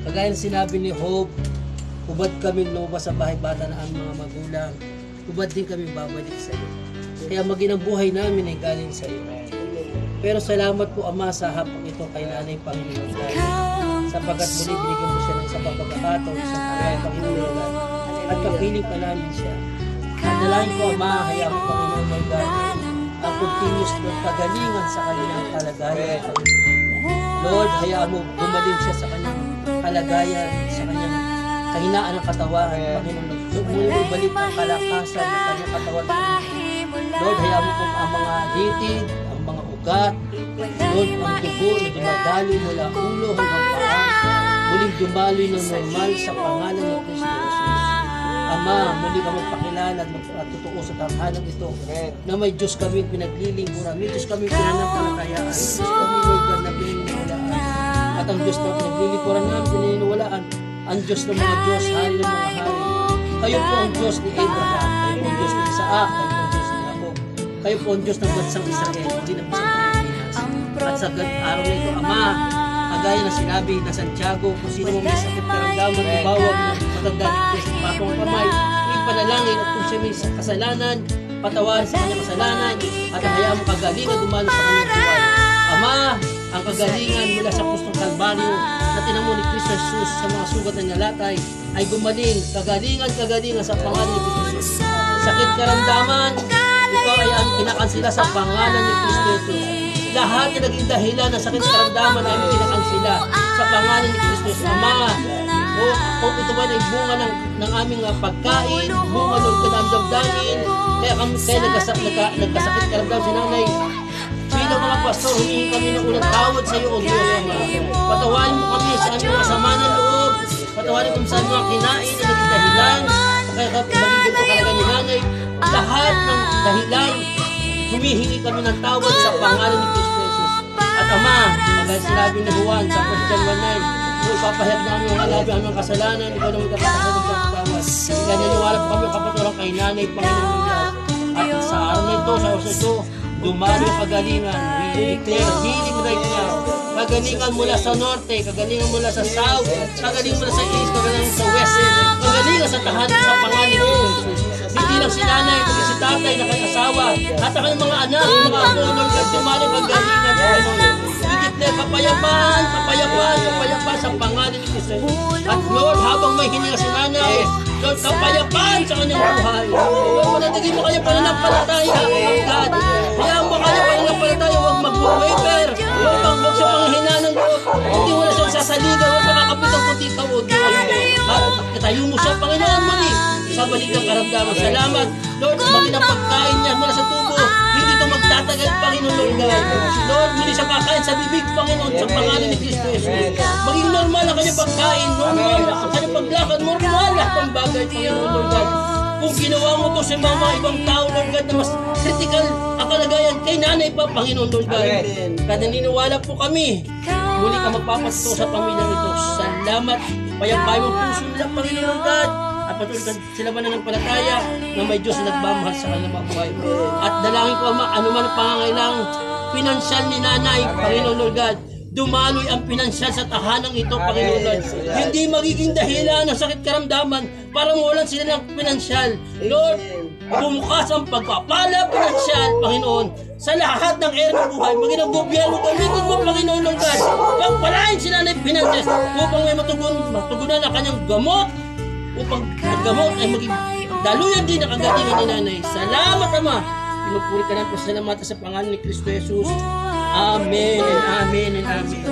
Kagaya ng sinabi ni Hope, hubad kami lumabas sa bahay bata na ang mga magulang. Hubad din kami babalik sa iyo. Kaya maginang buhay namin ay galing sa iyo. Pero salamat po Ama sa hapang ito kay Nanay Panginoon God. Sapagkat muli binigyan mo siya ng isang pagkakataon sa buhay Panginoon God. At kapiling pa namin siya. At dalangin ko Ama, hayaan mo Panginoon God ang continuous na kagalingan sa kanyang kalagayan. Lord, hayaan mo gumaling siya sa kanyang kalagayan, sa kanyang kahinaan ng katawan, Panginoon. Muli balik ang kalakasan ng kanyang katawan. Lord, hayaan mo kung ang mga litid, ang mga ugat, Lord, ang dugo na dumadaloy mula ulo hanggang paa, muling dumaloy ng normal sa pangalan ng Kristo Jesus. Ama, muli ka magpakilala at magpatutuo sa tanghalang ito na may Diyos kami pinaglilingkuran, may Diyos kami pinanampalatayaan, may Diyos kami, Lord God, na pininiwalaan. At ang Diyos na pinaglilingkuran namin, pininiwalaan, ang Diyos ng mga Diyos, hari ng mga hari. Kayo po ang Diyos ni Abraham, kayo po ang Diyos ni Isaac, kayo po ang Diyos ni Jacob, kayo po ang Diyos ng bansang Israel, hindi ng bansang Pilipinas. At sa araw na ito, Ama, kagaya na sinabi na Santiago, kung sino mo may sakit karamdaman, ibawag ng matanda ni Kristo, patong kamay, ipanalangin at kung siya may kasalanan, patawarin sa kanyang kasalanan, at ang hayaan mo kagalingan dumalo sa kanyang buhay. Ama, ang kagalingan mula sa krustong Kalbaryo na tinamo ni Kristo Jesus sa mga sugat na nalatay ay gumaling, kagalingan sa pangalan ni Kristo Jesus. Sakit karamdaman, ikaw ay ang kinakansila sa pangalan ni Kristo Jesus. Lahat na naging dahilan ng sakit karamdaman ay kinakansila sa pangalan ni Kristo Jesus. Ama, kung ito ba ay bunga ng aming pagkain, bunga ng kanamdamdamin, kaya nagkasakit karamdaman si Nanay. Bilang mga pastor, humingi kami ng unang tawad sa iyo, O Diyos, Ama. Patawarin mo kami sa aming mga sama ng loob. Patawarin mo sa aming mga kinain na naging dahilan. Kaya magiging po kalaga ni Nanay. Lahat ng dahilan, humihingi kami ng tawad sa pangalan ni Kristo Jesus. At Ama, kagaya sinabi ni Juan sa 1 John 1:9, kung ipapahayag namin ang alabi ang mga kasalanan, ikaw naman kapatasan ng pagkatawad. Kaya naniwala po kami ang kapatulang kay Nanay Panginoon God. At sa araw na ito, sa oras na ito, dumalo ang kagalingan. We declare healing right now. Kagalingan mula sa norte, kagalingan mula sa south, kagalingan mula sa east, kagalingan sa west, kagalingan sa tahanan sa pangalan ni Jesus. Hindi lang si Nanay, kundi si Tatay na kay-asawa at ang mga anak, mga apo, Lord God, dumalo ang kagalingan. We declare kapayapaan sa pangalan ni Jesus. At Lord, habang may hininga si Nanay, Lord, kapayapaan sa kanyang buhay. Lord, manatagin mo kanyang pananampalataya, God. Hayaan mo kanyang pananampalataya, huwag mag-waver, huwag siya panghina ng Diyos. Hindi mo na siya sasaligan, huwag makakapit ang puti ka, O Diyos. At katayo mo siya, Panginoon, muli sa balik ng karamdaman. Salamat, Lord, maging ang pagkain niya mula sa tubo. Hindi ito magtatagal, Panginoon, Lord God. Lord, muli siya kakain sa bibig, Panginoon, sa pangalan ni Kristo Jesus. Maging normal ang kanyang pagkain, normal ang kanyang paglakad, normal lahat ng bagay, Panginoon, Lord God. Kung ginawa mo ito sa mga ibang tao, Lord God, na mas critical ang kalagayan kay Nanay pa, Panginoon, Lord God. Kaya naniniwala po kami, muli ka magpapatuto sa pamilyang ito. Salamat, payapay mo puso nila, Panginoon, Lord God. At patuloy sila mananampalataya na may Diyos na nagmamahal sa kanilang mga buhay. At dalangin ko, Ama, ano man ang pangangailangan pinansyal ni Nanay, Panginoon, Lord God, dumaloy ang pinansyal sa tahanang ito, Panginoon Lord. Hindi magiging dahilan ng sakit karamdaman para mawalan sila ng pinansyal. Lord, bumukas ang pagpapala pinansyal, Panginoon, sa lahat ng area ng buhay. Maging ang gobyerno, gamitin mo, Panginoon Lord God. Pagpalain sila ng pinansyal upang may matugunan ang kanyang gamot, upang maggamot ay maging daluyan din ang kagalingan ni Nanay. Salamat, Ama. Pinupuri ka na po, salamatan sa pangalan ni Kristo Jesus. Amen and amen and amen.